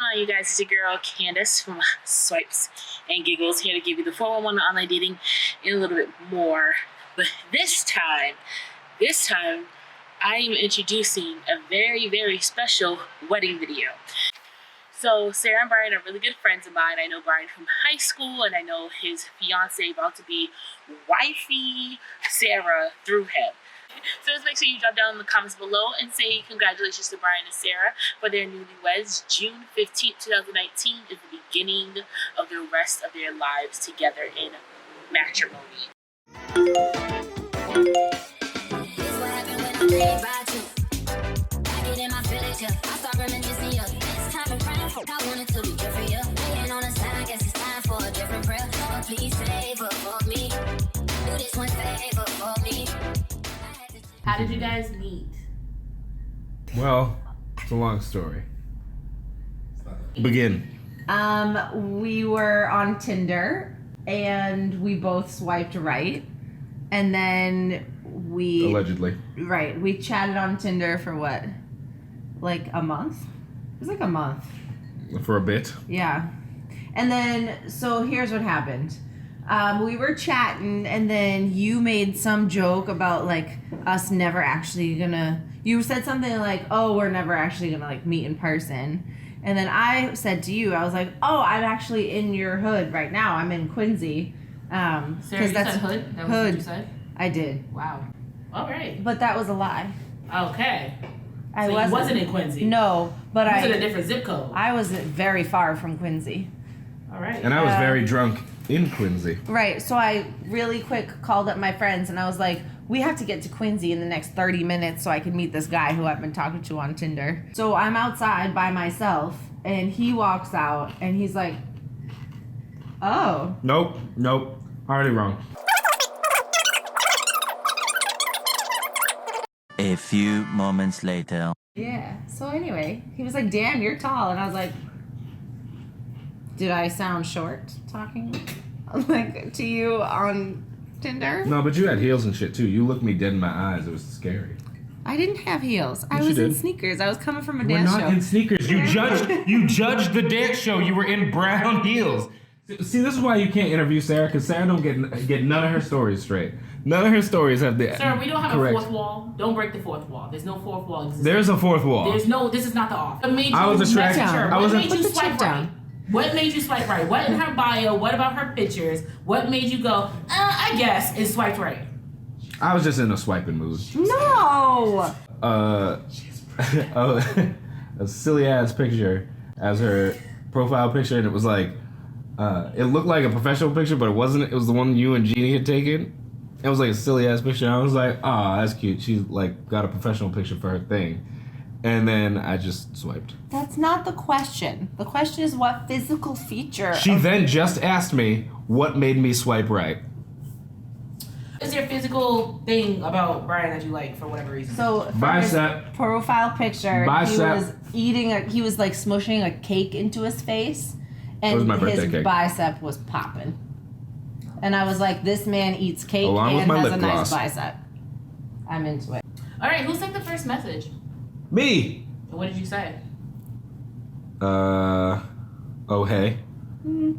on, you guys? It's your girl Candace from Swipes and Giggles, here to give you the 411 on online dating and a little bit more. But this time, I am introducing a very, very special wedding video. So Sarah and Brian are really good friends of mine. I know Brian from high school, and I know his fiance about to be wifey Sarah through him. So just make sure you drop down in the comments below and say congratulations to Brian and Sarah for their newlyweds. June 15th, 2019 is the beginning of the rest of their lives together in matrimony. How did you guys meet? Well, it's a long story. Begin. We were on Tinder and we both swiped right. And then we... Allegedly. Right. We chatted on Tinder for what? Like a month? It was like a month. For a bit. Yeah. And then, so here's what happened. We were chatting, and then you made some joke about, like, us never actually gonna... You said something like, oh, we're never actually gonna, like, meet in person. And then I said to you, I was like, oh, I'm actually in your hood right now. I'm in Quincy. Sarah, you said hood? That was hood. what you said? I did. Wow. All right. But that was a lie. Okay. I so wasn't in Quincy? No, but I... was in a different zip code? I was very far from Quincy. All right. And I was very drunk in Quincy. Right, so I really quick called up my friends and I was like, we have to get to Quincy in the next 30 minutes so I can meet this guy who I've been talking to on Tinder. So I'm outside by myself and he walks out and he's like, oh. Nope. Already wrong. A few moments later. Yeah, so anyway, he was like, damn, you're tall. And I was like, did I sound short talking like to you on Tinder? No, but you had heels and shit too. You looked me dead in my eyes. It was scary. I didn't have heels. I Yes, was you in did. sneakers. I was coming from a We're dance not show. in sneakers. You judged the dance show. You were in brown heels. See, this is why you can't interview Sarah, because Sarah don't get none of her stories straight. None of her stories have the Sir, we don't have correct. a fourth wall. Don't break the fourth wall. There's no fourth wall existing. There's a fourth wall. There's no, this is not the off. What made you I was attracted. message her? I was What made Put you the swipe chip right? down. What made you swipe right? What in her bio? What about her pictures? What made you go, I guess, and swipe right? I was just in a swiping mood. No! A silly ass picture as her profile picture, and it was like, it looked like a professional picture, but it wasn't. It was the one you and Jeannie had taken. It was like a silly ass picture. I was like, oh, that's cute. She's like got a professional picture for her thing. And then I just swiped. That's not the question. The question is what physical feature. She then just asked me what made me swipe right. Is there a physical thing about Brian that you like for whatever reason? So for Bicep. his profile picture, Bicep. he was like smushing a cake into his face, and It was my birthday his cake. bicep was popping. And I was like, this man eats cake Along with and my has lip a gloss. nice bicep. I'm into it. All right, who sent the first message? Me. And what did you say? Oh hey.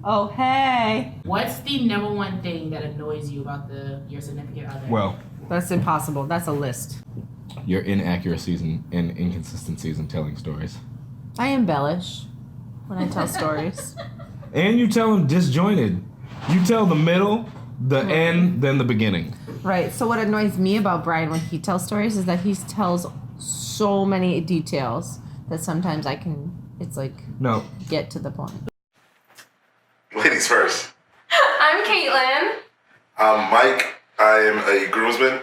Oh, hey. What's the number one thing that annoys you about your significant other? Well, That's impossible. That's a list. your inaccuracies and inconsistencies in telling stories. I embellish when I tell stories. And you tell them disjointed. You tell the middle, the end, then the beginning. Right. So what annoys me about Brian when he tells stories is that he tells so many details that sometimes it's like, No. get to the point. Ladies first. I'm Caitlin. I'm Mike. I am a groomsman.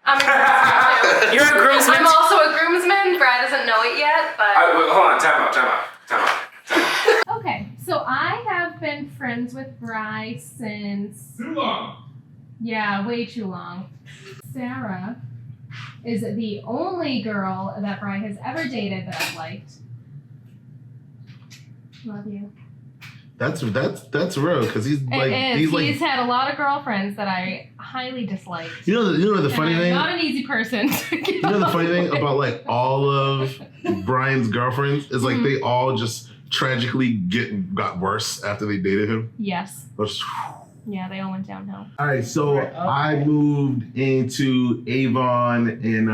I'm a groomsman too. You're a groomsman? I'm also a groomsman. Brad doesn't know it yet, but... Hold on, time out. Okay, so I have been friends with Bri since... Too long. Yeah, way too long. Sarah is the only girl that Bri has ever dated that I've liked. Love you. That's real because he's It is. He's had a lot of girlfriends that I highly disliked. You know the funny And I'm thing. not an easy person. You know the funny thing about like all of Brian's girlfriends is like they all just tragically got worse after they dated him. Yes. That's- Yeah, they all went downhill. All right, so I moved into Avon in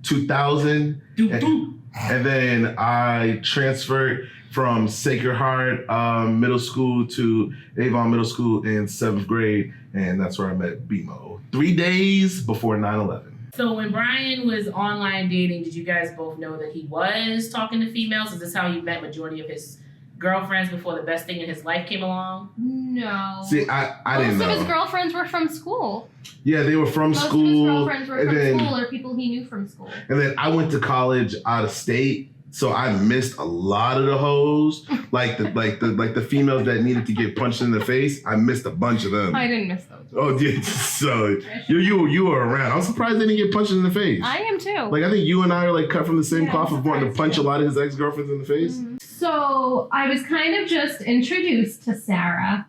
2000, and then I transferred from Sacred Heart Middle School to Avon Middle School in 7th grade, and that's where I met BMO. 3 days before 9/11. So when Brian was online dating, did you guys both know that he was talking to females? Is this how he met majority of his girlfriends before the best thing in his life came along? No. See, I didn't know. Most of his girlfriends were from school. Yeah, they were from Most school. of his girlfriends were and from then, school or people he knew from school. And then I went to college out of state, so I missed a lot of the hoes, like the females that needed to get punched in the face. I missed a bunch of them. I didn't miss those. Oh, yeah. So you were around. I'm surprised they didn't get punched in the face. I am too. Like I think you and I are like cut from the same Yeah, cloth I'm of wanting to surprised, punch a lot of his ex-girlfriends in the face. Mm-hmm. So I was kind of just introduced to Sarah.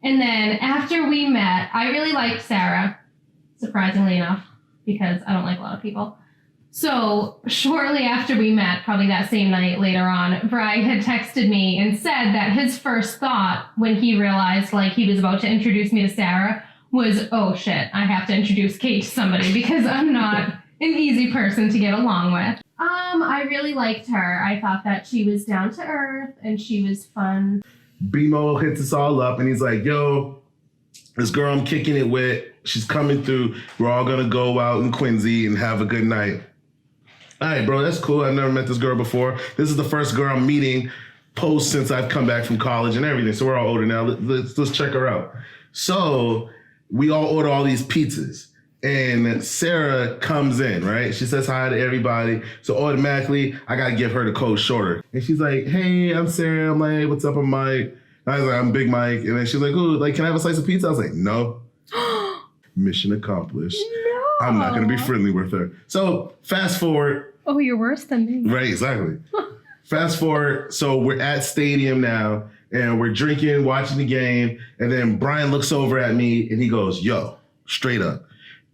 And then after we met, I really liked Sarah, surprisingly enough, because I don't like a lot of people. So shortly after we met, probably that same night later on, Bri had texted me and said that his first thought when he realized like he was about to introduce me to Sarah was, oh shit, I have to introduce Kate to somebody because I'm not an easy person to get along with. I really liked her. I thought that she was down to earth and she was fun. BMO hits us all up and he's like, yo, this girl I'm kicking it with, she's coming through. We're all gonna go out in Quincy and have a good night. All right, bro, that's cool. I've never met this girl before. This is the first girl I'm meeting post since I've come back from college and everything. So we're all older now. Let's check her out. So we all order all these pizzas. And Sarah comes in, right? She says hi to everybody. So automatically, I got to give her the code shorter. And she's like, hey, I'm Sarah. I'm like, hey, what's up? I'm Mike. And I was like, I'm Big Mike. And then she's like, ooh, like, can I have a slice of pizza? I was like, no. Mission accomplished. No. I'm not going to be friendly with her. So fast forward. Oh, you're worse than me. Right, exactly. Fast forward. So we're at stadium now and we're drinking, watching the game. And then Brian looks over at me and he goes, yo, straight up.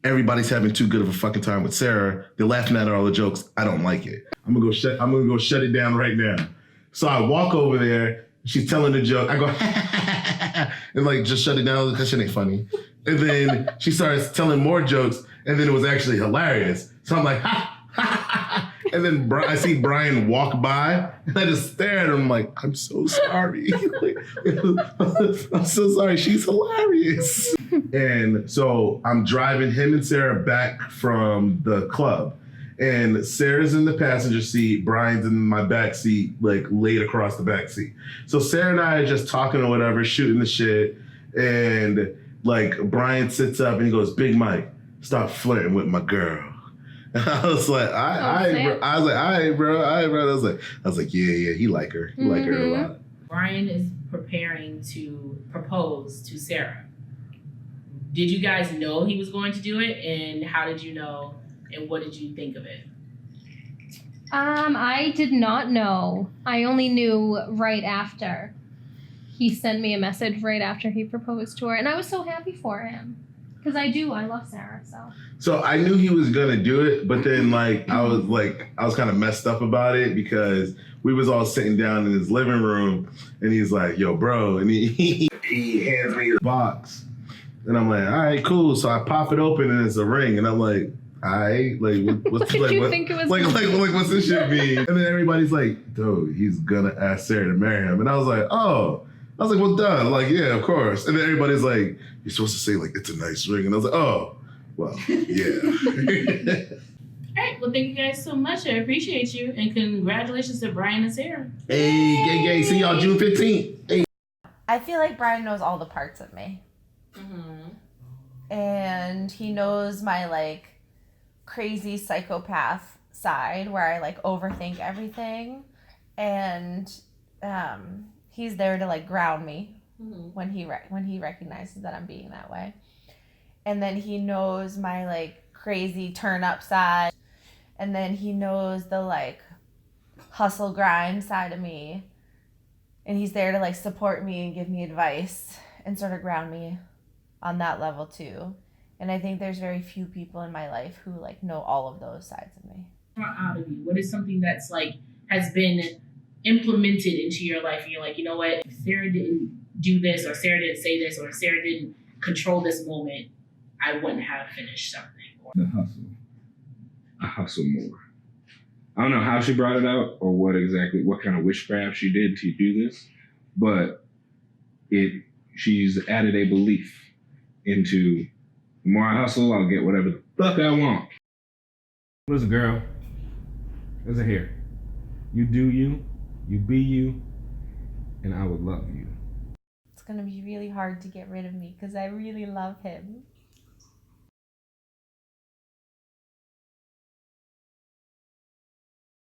Everybody's having too good of a fucking time with Sarah. They're laughing at all the jokes. I don't like it. I'm gonna go shut it down right now. So I walk over there. She's telling the joke. I go and like just shut it down because shit ain't funny. And then she starts telling more jokes, and then it was actually hilarious. So I'm like, and then I see Brian walk by, and I just stare at him. I'm like, I'm so sorry. I'm so sorry. She's hilarious. And so I'm driving him and Sarah back from the club. And Sarah's in the passenger seat, Brian's in my back seat, like laid across the back seat. So Sarah and I are just talking or whatever, shooting the shit. And like Brian sits up and he goes, Big Mike, stop flirting with my girl. And I was like, all right, bro. I was like, yeah, he like her. He like her a lot. Brian is preparing to propose to Sarah. Did you guys know he was going to do it? And how did you know? And what did you think of it? I did not know. I only knew right after. He sent me a message right after he proposed to her, and I was so happy for him. Because I love Sarah, so. So I knew he was gonna do it, but then I was kind of messed up about it because we was all sitting down in his living room and he's like, yo, bro, and he hands me the box. And I'm like, all right, cool. So I pop it open and it's a ring, and I'm like, all right, like what's What did you think it was? like what's this shit mean? And then everybody's like, dude, he's gonna ask Sarah to marry him. And I was like, oh. I was like, well, duh. Like, yeah, of course. And then everybody's like, you're supposed to say, like, it's a nice ring. And I was like, oh, well, yeah. All right. Well, thank you guys so much. I appreciate you. And congratulations to Brian and Sarah. Hey, gang. See y'all June 15th. Hey. I feel like Brian knows all the parts of me. Mm-hmm. And he knows my, like, crazy psychopath side where I, like, overthink everything. And, he's there to like ground me when he recognizes that I'm being that way. And then he knows my like crazy turn up side. And then he knows the like hustle grind side of me. And he's there to like support me and give me advice and sort of ground me on that level too. And I think there's very few people in my life who like know all of those sides of me. Out of you? What is something that's like has been implemented into your life and you're like, you know what, if Sarah didn't do this or Sarah didn't say this or Sarah didn't control this moment, I wouldn't have finished something. The hustle. I hustle more. I don't know how she brought it out or what kind of witchcraft she did to do this, but she's added a belief into the more I hustle, I'll get whatever the fuck I want. Listen, girl, listen here. You do you be you, and I would love you. It's gonna be really hard to get rid of me because I really love him.